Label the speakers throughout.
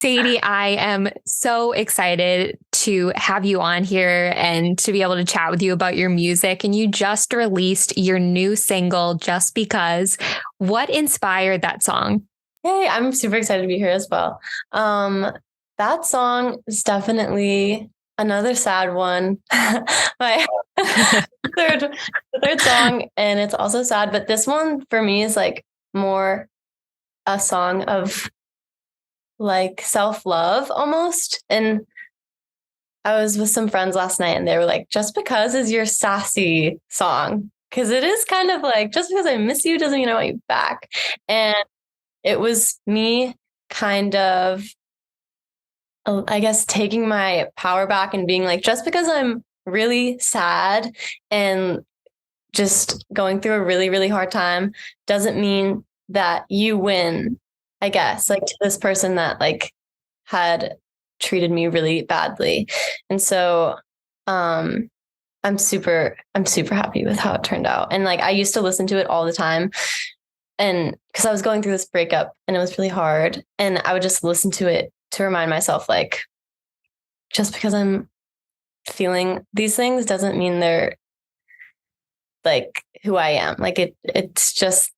Speaker 1: Sadie, I am so excited to have you on here and to be able to chat with you about your music. And you just released your new single, Just Because. What inspired that song?
Speaker 2: Hey, I'm super excited to be here as well. That song is definitely another sad one. My third, the third song, and it's also sad, but this one for me is like more a song of like self-love almost. And I was with some friends last night and they were like, Just Because is your sassy song. Cause it is kind of like, just because I miss you doesn't mean I want you back. And it was me kind of, I guess, taking my power back and being like, just because I'm really sad and just going through a really, really hard time doesn't mean that you win, I guess, like to this person that like had treated me really badly. And so I'm super happy with how it turned out. And like I used to listen to it all the time. And because I was going through this breakup and it was really hard. And I would just listen to it to remind myself, like, just because I'm feeling these things doesn't mean they're like who I am. Like it's just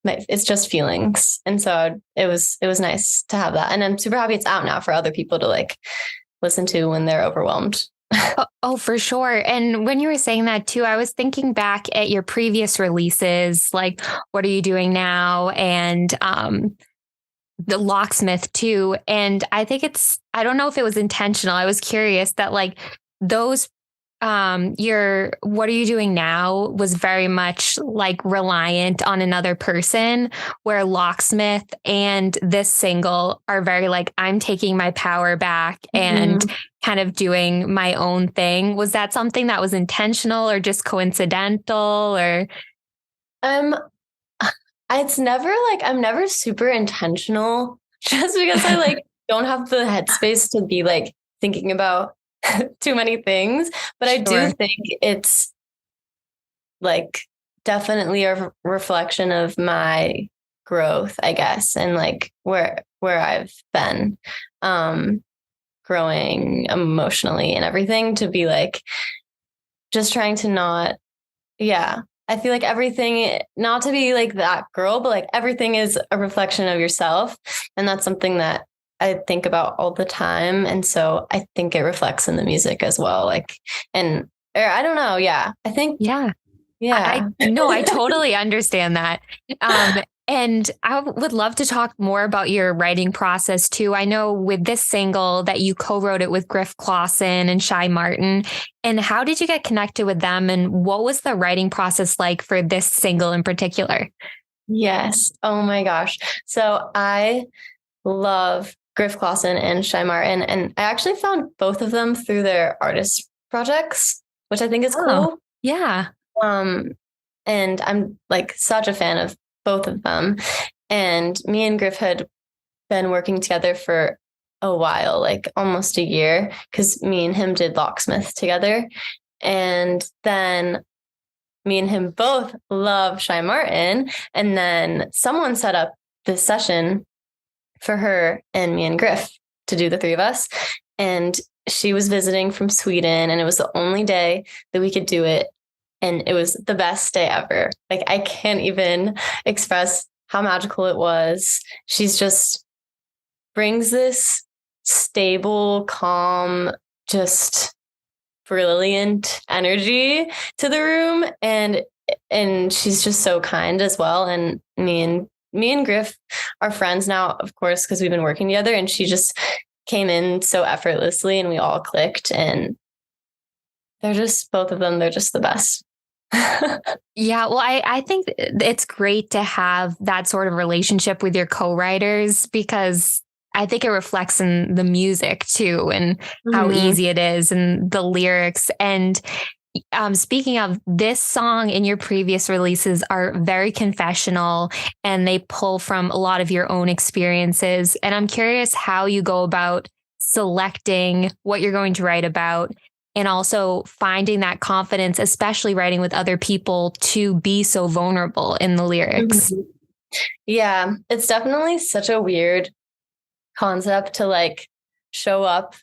Speaker 2: feelings. And so it was nice to have that. And I'm super happy it's out now for other people to like listen to when they're overwhelmed.
Speaker 1: Oh, for sure. And when you were saying that too, I was thinking back at your previous releases, like What Are You Doing Now? And the Locksmith too. And I think I don't know if it was intentional. I was curious that like those your What Are You Doing Now was very much like reliant on another person, where Locksmith and this single are very like, I'm taking my power back and kind of doing my own thing. Was that something that was intentional or just coincidental or?
Speaker 2: It's never like, I'm never super intentional just because I like don't have the headspace to be like thinking about too many things. But I do think it's like definitely a reflection of my growth, I guess, and like where I've been growing emotionally and everything, to be like just trying to not, yeah. I feel like everything, not to be like that girl, but like everything is a reflection of yourself. And that's something that I think about all the time. And so I think it reflects in the music as well. Like, or I don't know. Yeah. I think.
Speaker 1: Yeah.
Speaker 2: Yeah.
Speaker 1: I totally understand that. And I would love to talk more about your writing process too. I know with this single that you co-wrote it with Griff Clausen and Shy Martin. And how did you get connected with them? And what was the writing process like for this single in particular?
Speaker 2: Yes. Oh my gosh. So I love Griff Clausen and Shy Martin. And I actually found both of them through their artist projects, which I think is cool.
Speaker 1: Yeah.
Speaker 2: And I'm like such a fan of both of them. And me and Griff had been working together for a while, like almost a year, because me and him did Locksmith together. And then me and him both love Shy Martin. And then someone set up this session for her and me and Griff to do, the three of us. And she was visiting from Sweden, and it was the only day that we could do it. And it was the best day ever. Like, I can't even express how magical it was. She's just brings this stable, calm, just brilliant energy to the room. And she's just so kind as well. And me and Griff are friends now, of course, because we've been working together, and she just came in so effortlessly and we all clicked, and they're just, both of them, they're just the best.
Speaker 1: Yeah, well, I think it's great to have that sort of relationship with your co-writers, because I think it reflects in the music too, and how easy it is, and the lyrics. And speaking of, this song in your previous releases are very confessional, and they pull from a lot of your own experiences. And I'm curious how you go about selecting what you're going to write about, and also finding that confidence, especially writing with other people, to be so vulnerable in the lyrics.
Speaker 2: Yeah, it's definitely such a weird concept to like show up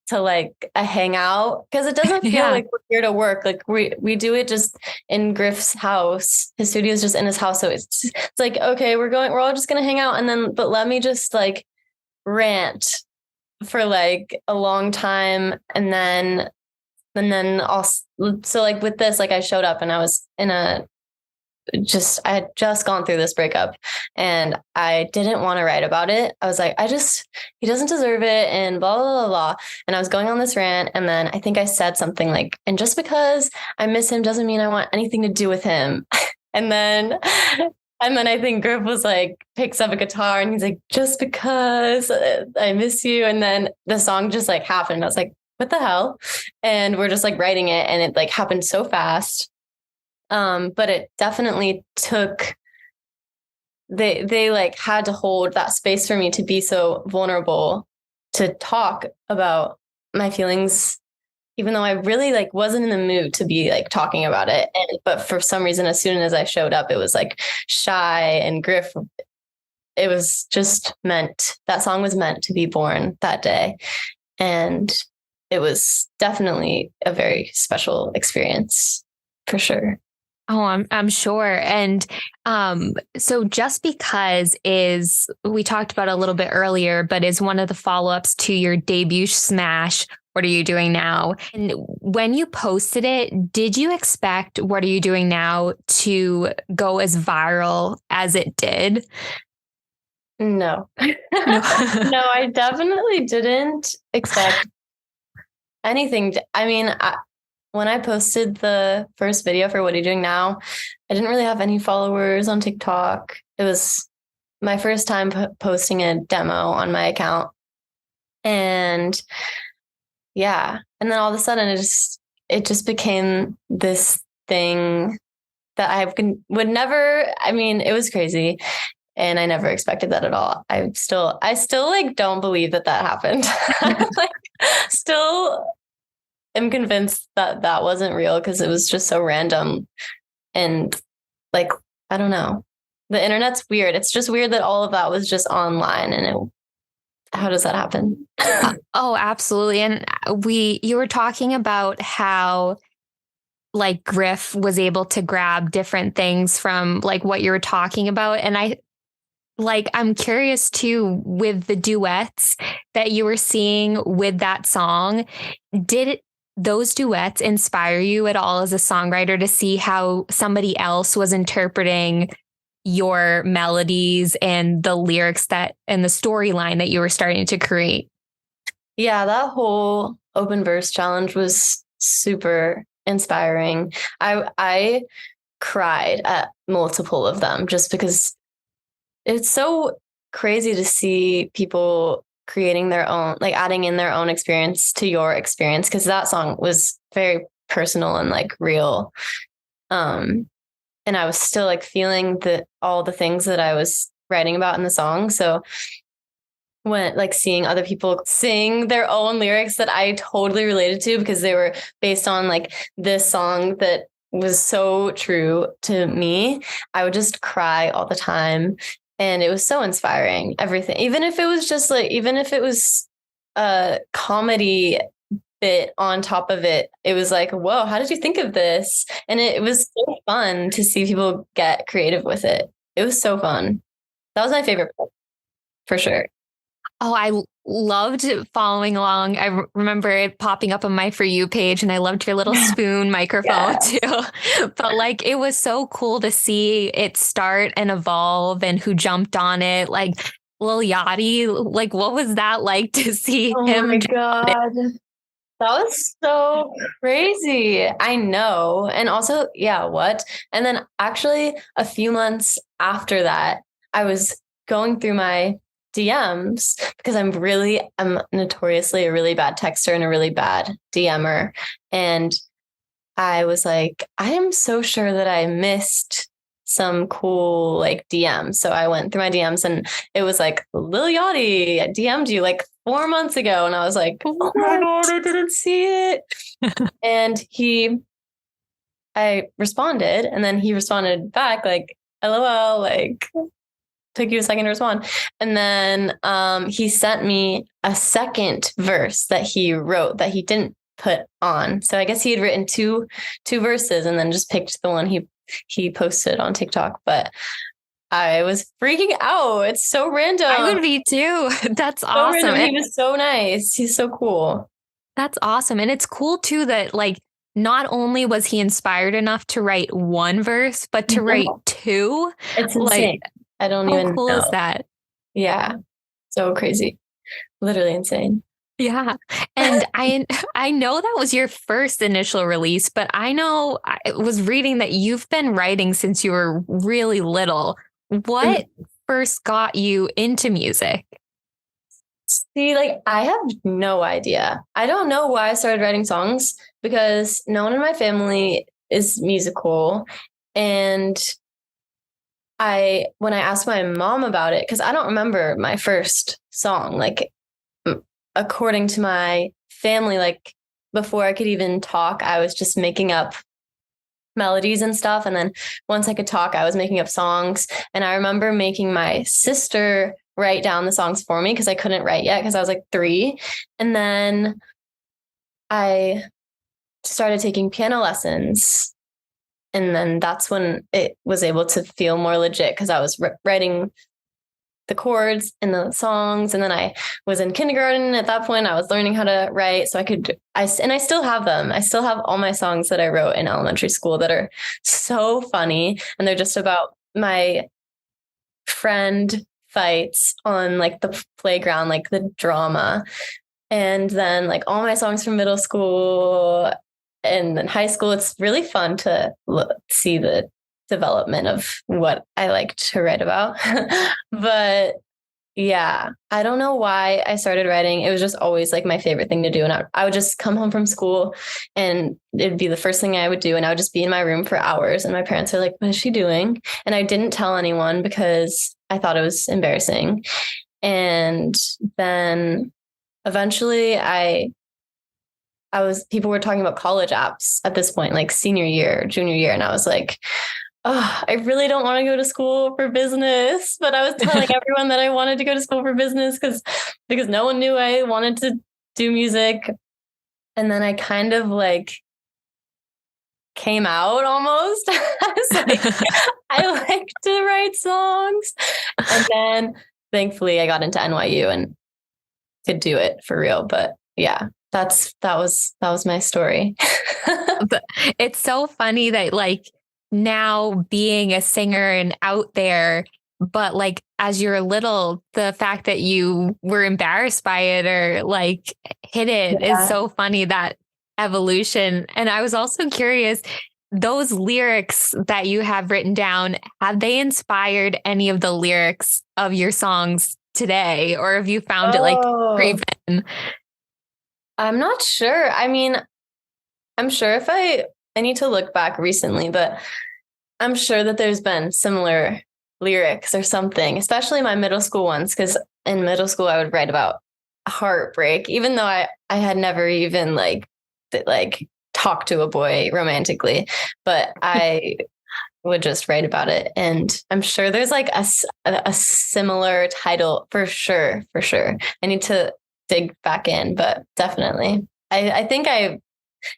Speaker 2: to like a hangout, because it doesn't feel
Speaker 1: Yeah.
Speaker 2: like we're here to work. Like we do it just in Griff's house. His studio is just in his house. So it's like, okay, we're all just gonna hang out, and then but let me just like rant for like a long time, and then also, so like with this, like I showed up and I was I had just gone through this breakup and I didn't want to write about it. I was like, he doesn't deserve it and blah, blah, blah, blah. And I was going on this rant. And then I think I said something like, and just because I miss him doesn't mean I want anything to do with him. And then I think Griff was like, picks up a guitar and he's like, just because I miss you. And then the song just like happened. I was like, what the hell? And we're just like writing it, and it like happened so fast. But it definitely took, they like had to hold that space for me to be so vulnerable, to talk about my feelings, even though I really like wasn't in the mood to be like talking about it. But for some reason, as soon as I showed up, it was like Shy and Griff. It was just that song was meant to be born that day. And it was definitely a very special experience for sure.
Speaker 1: Oh, I'm sure. And so Just Because we talked about a little bit earlier, but is one of the follow-ups to your debut smash, What Are You Doing Now? And when you posted it, did you expect What Are You Doing Now to go as viral as it did?
Speaker 2: No. No, I definitely didn't expect anything. I mean, when I posted the first video for What Are You Doing Now, I didn't really have any followers on TikTok. It was my first time posting a demo on my account. And yeah. And then all of a sudden it just became this thing that would never, I mean, it was crazy. And I never expected that at all. I still like don't believe that happened. Like still am convinced that wasn't real, because it was just so random. And like, I don't know. The internet's weird. It's just weird that all of that was just online, and how does that happen?
Speaker 1: Oh, absolutely. And you were talking about how like Griff was able to grab different things from like what you were talking about. And I'm curious too, with the duets that you were seeing with that song, did those duets inspire you at all as a songwriter to see how somebody else was interpreting your melodies and the lyrics and the storyline that you were starting to create?
Speaker 2: Yeah, that whole open verse challenge was super inspiring. I cried at multiple of them, just because it's so crazy to see people creating their own, like adding in their own experience to your experience, because that song was very personal and like real. And I was still like feeling all the things that I was writing about in the song. So when like seeing other people sing their own lyrics that I totally related to, because they were based on like this song that was so true to me, I would just cry all the time. And it was so inspiring, everything. Even if it was a comedy bit on top of it, it was like, whoa, how did you think of this? And it was so fun to see people get creative with it. It was so fun. That was my favorite part, for sure.
Speaker 1: Oh, I loved following along. I remember it popping up on my For You page, and I loved your little spoon microphone too. But like, it was so cool to see it start and evolve, and who jumped on it. Like Lil Yachty, like what was that like to see him?
Speaker 2: Oh my God. That was so crazy. I know. And also, yeah, what? And then actually a few months after that, I was going through my DMs, because I'm notoriously a really bad texter and a really bad DMer. And I was like, I am so sure that I missed some cool like DMs. So I went through my DMs, and it was like, Lil Yachty, I DM'd you like 4 months ago. And I was like, oh my God, I didn't see it. And I responded, and then he responded back like, LOL, like, took you a second to respond. And then he sent me a second verse that he wrote that he didn't put on. So I guess he had written two verses and then just picked the one he posted on TikTok. But I was freaking out. It's so random.
Speaker 1: I would be too. That's awesome.
Speaker 2: Random. He was so nice. He's so cool.
Speaker 1: That's awesome. And it's cool too that like not only was he inspired enough to write one verse, but to write two.
Speaker 2: It's insane. Like, I don't even know.
Speaker 1: How cool is that?
Speaker 2: Yeah. So crazy. Literally insane.
Speaker 1: Yeah. And I know that was your first initial release, but I know I was reading that you've been writing since you were really little. What first got you into music?
Speaker 2: See, like, I have no idea. I don't know why I started writing songs because no one in my family is musical. And when I asked my mom about it, because I don't remember my first song, like, according to my family, like, before I could even talk, I was just making up melodies and stuff. And then once I could talk, I was making up songs. And I remember making my sister write down the songs for me because I couldn't write yet because I was like 3. And then I started taking piano lessons. And then that's when it was able to feel more legit because I was writing the chords and the songs. And then I was in kindergarten at that point. I was learning how to write. So I still have them. I still have all my songs that I wrote in elementary school that are so funny. And they're just about my friend fights on like the playground, like the drama. And then like all my songs from middle school and then high school. It's really fun to see the development of what I like to write about. But yeah, I don't know why I started writing. It was just always like my favorite thing to do. And I would just come home from school and it'd be the first thing I would do. And I would just be in my room for hours. And my parents are like, what is she doing? And I didn't tell anyone because I thought it was embarrassing. And then eventually people were talking about college apps at this point, like senior year, junior year. And I was like, oh, I really don't want to go to school for business. But I was telling everyone that I wanted to go to school for business because no one knew I wanted to do music. And then I kind of like came out almost. I was like, I like to write songs. And then thankfully I got into NYU and could do it for real. But yeah, that was my story.
Speaker 1: But it's so funny that like now being a singer and out there, but like as you're little, the fact that you were embarrassed by it or like hid it is so funny, that evolution. And I was also curious, those lyrics that you have written down, have they inspired any of the lyrics of your songs today? Or have you found it like craven?
Speaker 2: I'm not sure. I mean, I'm sure if I need to look back recently, but I'm sure that there's been similar lyrics or something, especially my middle school ones. Because in middle school, I would write about heartbreak, even though I had never even like talked to a boy romantically, but I would just write about it. And I'm sure there's like a similar title for sure. I need to dig back in, but definitely. I think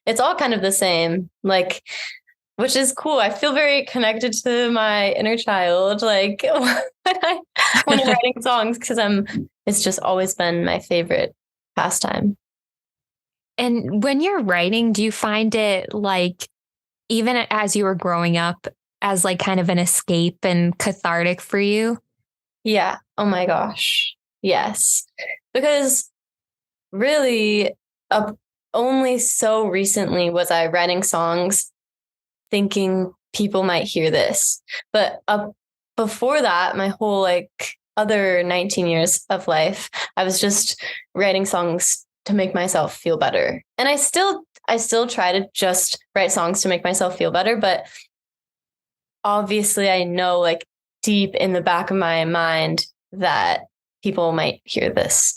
Speaker 2: it's all kind of the same, like, which is cool. I feel very connected to my inner child, like when I'm writing songs, because it's just always been my favorite pastime.
Speaker 1: And when you're writing, do you find it like, even as you were growing up, as like kind of an escape and cathartic for you?
Speaker 2: Yeah. Oh my gosh. Yes. Because really, only so recently was I writing songs thinking people might hear this. But before that, my whole like other 19 years of life, I was just writing songs to make myself feel better. And I still try to just write songs to make myself feel better. But obviously I know like deep in the back of my mind that people might hear this.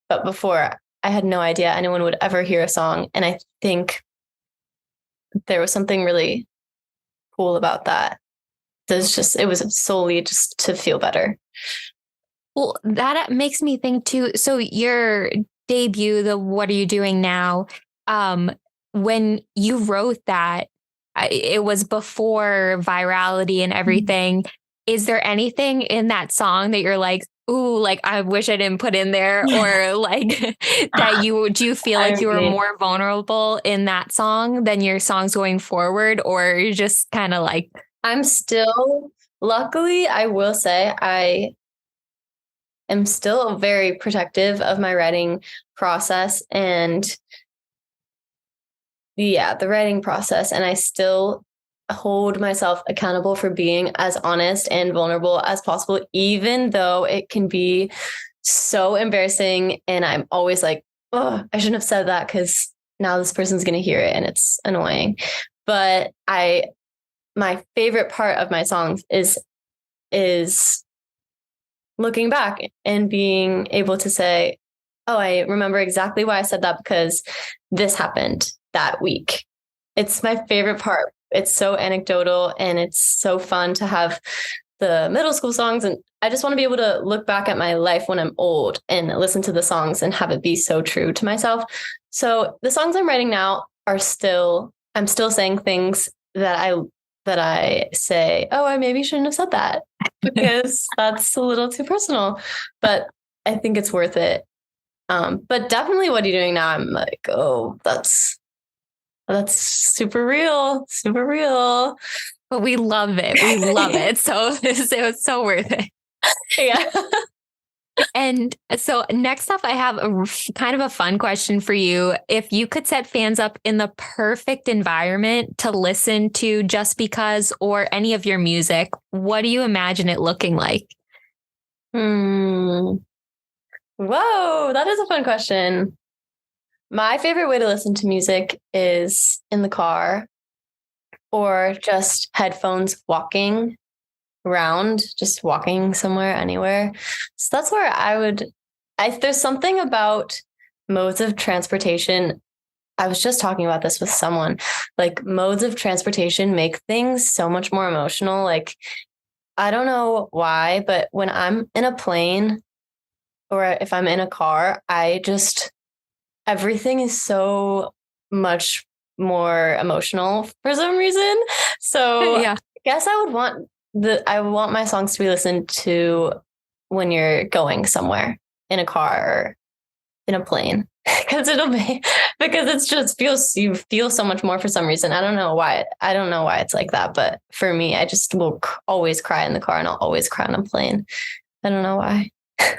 Speaker 2: But before, I had no idea anyone would ever hear a song. And I think there was something really cool about that. it was solely just to feel better.
Speaker 1: Well, that makes me think too. So your debut, the What Are You Doing Now? When you wrote that, it was before virality and everything. Is there anything in that song that you're like, ooh, like I wish I didn't put in there, or like do you feel like you were more vulnerable in that song than your songs going forward, or you're just kind of like,
Speaker 2: I'm still, luckily, I will say I am still very protective of my writing process and the writing process. And I still hold myself accountable for being as honest and vulnerable as possible, even though it can be so embarrassing. And I'm always like, oh, I shouldn't have said that because now this person's going to hear it and it's annoying. But my favorite part of my songs is looking back and being able to say, oh, I remember exactly why I said that because this happened that week. It's my favorite part. It's so anecdotal and it's so fun to have the middle school songs. And I just want to be able to look back at my life when I'm old and listen to the songs and have it be so true to myself. So the songs I'm writing now I'm still saying things that I say, oh, I maybe shouldn't have said that because that's a little too personal, but I think it's worth it. But definitely What Are You Doing Now? I'm like, oh, that's super real, super real.
Speaker 1: but we love it. We love it. So it was so worth it.
Speaker 2: Yeah.
Speaker 1: And so next up, I have kind of a fun question for you. If you could set fans up in the perfect environment to listen to Just Because or any of your music, what do you imagine it looking like?
Speaker 2: Whoa, that is a fun question. My favorite way to listen to music is in the car or just headphones walking around, just walking somewhere, anywhere. So that's where there's something about modes of transportation. I was just talking about this with someone, like modes of transportation make things so much more emotional. Like, I don't know why, but when I'm in a plane or if I'm in a car, everything is so much more emotional for some reason. So
Speaker 1: Yeah.
Speaker 2: I guess I would want my songs to be listened to when you're going somewhere in a car or in a plane because you feel so much more for some reason. I don't know why it's like that, but for me, I just will always cry in the car and I'll always cry on a plane. I don't know why.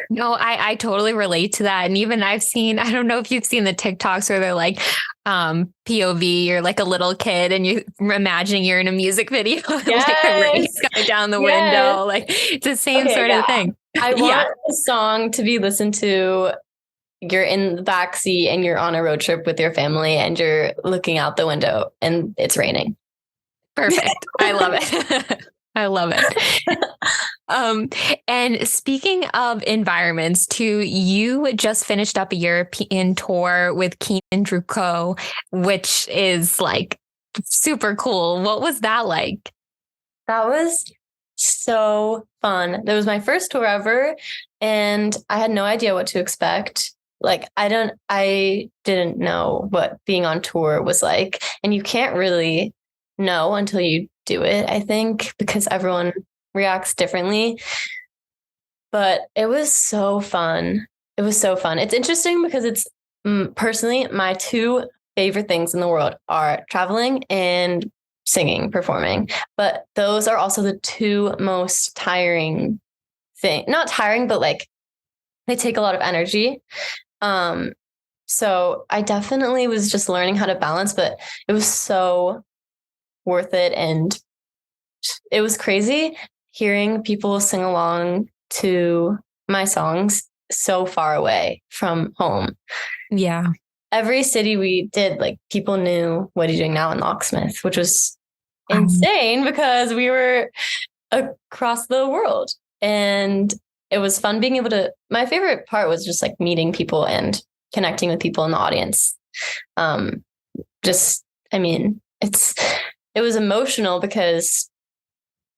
Speaker 1: No, I totally relate to that. And even I don't know if you've seen the TikToks where they're like, POV, you're like a little kid and you imagining you're in a music video, like the rain's coming down the window. Like it's the same sort of thing.
Speaker 2: I want a song to be listened to. You're in the backseat and you're on a road trip with your family and you're looking out the window and it's raining.
Speaker 1: Perfect. I love it. I love it. And speaking of environments too, you just finished up a European tour with Keen and Druko, which is like super cool. What was that like?
Speaker 2: That was so fun. That was my first tour ever and I had no idea what to expect. Like, I didn't know what being on tour was like. And you can't really know until you do it, I think, because everyone reacts differently. But it was so fun. It was so fun. It's interesting because it's personally my two favorite things in the world are traveling and singing, performing. But those are also the two most tiring things. Not tiring, but like they take a lot of energy. So I definitely was just learning how to balance, but it was so worth it. And it was crazy hearing people sing along to my songs so far away from home.
Speaker 1: Yeah.
Speaker 2: Every city we did, like people knew What Are You Doing Now in Locksmith, which was insane because we were across the world. And it was fun being able to, my favorite part was just like meeting people and connecting with people in the audience. It was emotional because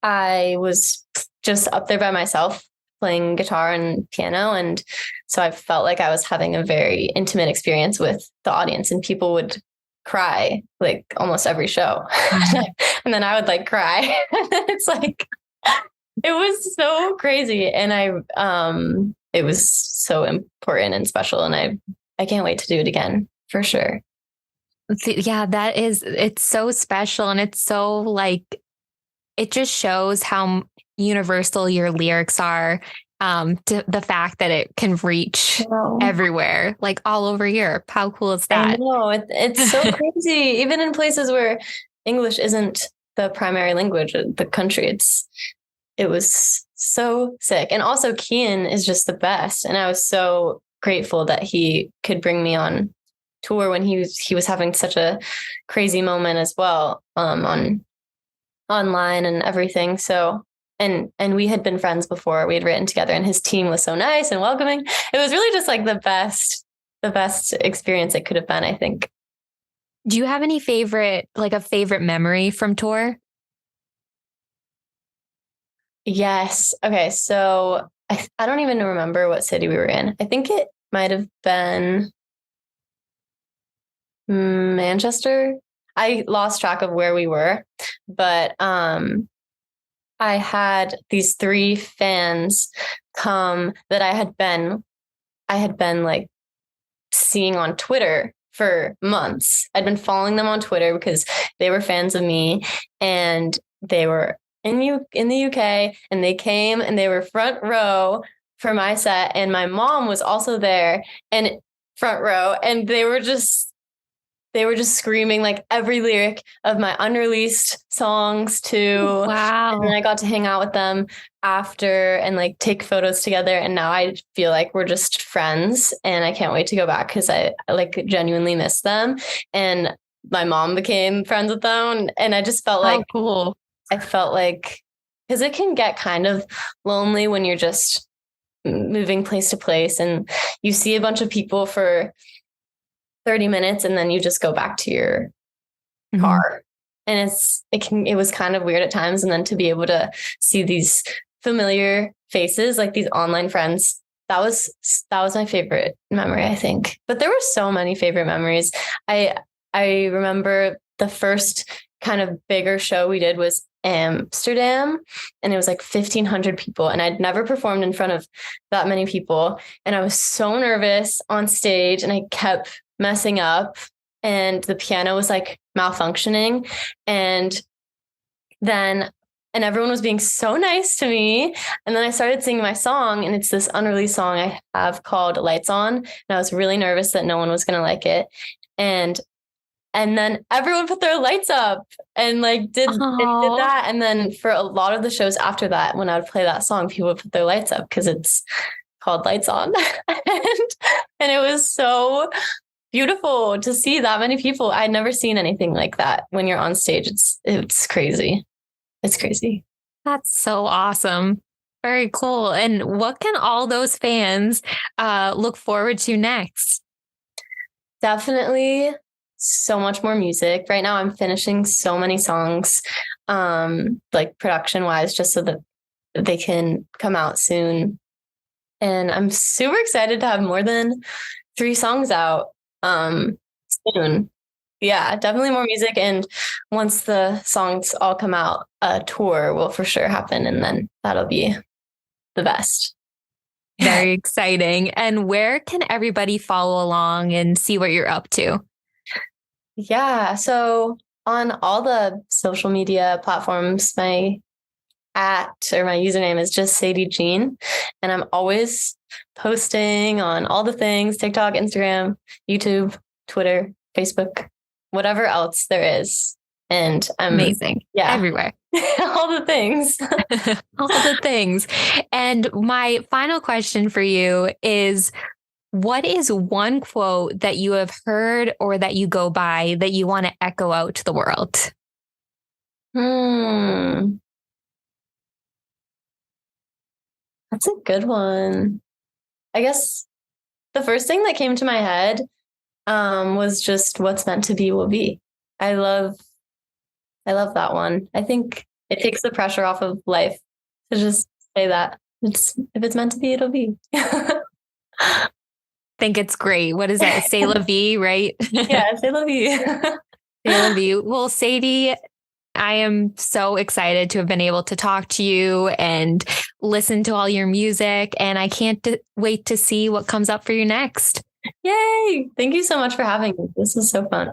Speaker 2: I was just up there by myself playing guitar and piano. And so I felt like I was having a very intimate experience with the audience, and people would cry like almost every show. And then I would like cry. It's like, it was so crazy. And it was so important and special. And I can't wait to do it again for sure.
Speaker 1: Yeah, it's so special. And it's so like, it just shows how universal your lyrics are, to the fact that it can reach everywhere, like all over Europe. How cool is that?
Speaker 2: I know, it's so crazy. Even in places where English isn't the primary language of the country, it was so sick. And also Kian is just the best. And I was so grateful that he could bring me on tour when he was having such a crazy moment as well, on online and everything. So, and we had been friends before. We had written together, and his team was so nice and welcoming. It was really just like the best experience it could have been, I think.
Speaker 1: Do you have any favorite memory from tour?
Speaker 2: Yes. Okay. So I don't even remember what city we were in. I think it might have been Manchester. I lost track of where we were, but I had these 3 fans come that I had been like seeing on Twitter for months. I'd been following them on Twitter because they were fans of me, and they were in the UK, and they came and they were front row for my set, and my mom was also there and front row, and they were just screaming like every lyric of my unreleased songs too.
Speaker 1: Wow.
Speaker 2: And then I got to hang out with them after and like take photos together. And now I feel like we're just friends, and I can't wait to go back because I like genuinely miss them. And my mom became friends with them. And I just felt like,
Speaker 1: cool.
Speaker 2: I felt like, because it can get kind of lonely when you're just moving place to place and you see a bunch of people for 30 minutes and then you just go back to your car. And it was kind of weird at times. And then to be able to see these familiar faces, like these online friends, that was my favorite memory, I think. But there were so many favorite memories. I remember the first kind of bigger show we did was Amsterdam, and it was like 1,500 people, and I'd never performed in front of that many people, and I was so nervous on stage, and I kept messing up, and the piano was like malfunctioning, and everyone was being so nice to me. And then I started singing my song, and it's this unreleased song I have called Lights On. And I was really nervous that no one was going to like it. And then everyone put their lights up and like did that. And then for a lot of the shows after that, when I would play that song, people would put their lights up because it's called Lights On. and it was so beautiful to see that many people. I'd never seen anything like that. When you're on stage, it's crazy. It's crazy.
Speaker 1: That's so awesome. Very cool. And what can all those fans look forward to next?
Speaker 2: Definitely so much more music. Right now I'm finishing so many songs, like production wise, just so that they can come out soon. And I'm super excited to have more than 3 songs out soon. Yeah, definitely more music. And once the songs all come out, a tour will for sure happen. And then that'll be the best.
Speaker 1: Very exciting. And where can everybody follow along and see what you're up to?
Speaker 2: Yeah. So on all the social media platforms, my username is just Sadie Jean. And I'm always posting on all the things: TikTok, Instagram, YouTube, Twitter, Facebook, whatever else there is. And I'm
Speaker 1: amazing.
Speaker 2: Yeah.
Speaker 1: Everywhere.
Speaker 2: All the things.
Speaker 1: All the things. And my final question for you is, what is one quote that you have heard or that you go by that you want to echo out to the world?
Speaker 2: That's a good one. I guess the first thing that came to my head was just what's meant to be will be. I love that one. I think it takes the pressure off of life to just say that if it's meant to be, it'll be.
Speaker 1: Think it's great. What is that? C'est la vie, right?
Speaker 2: Yeah, c'est la vie.
Speaker 1: C'est la vie. Well, Sadie, I am so excited to have been able to talk to you and listen to all your music. And I can't wait to see what comes up for you next.
Speaker 2: Yay. Thank you so much for having me. This was so fun.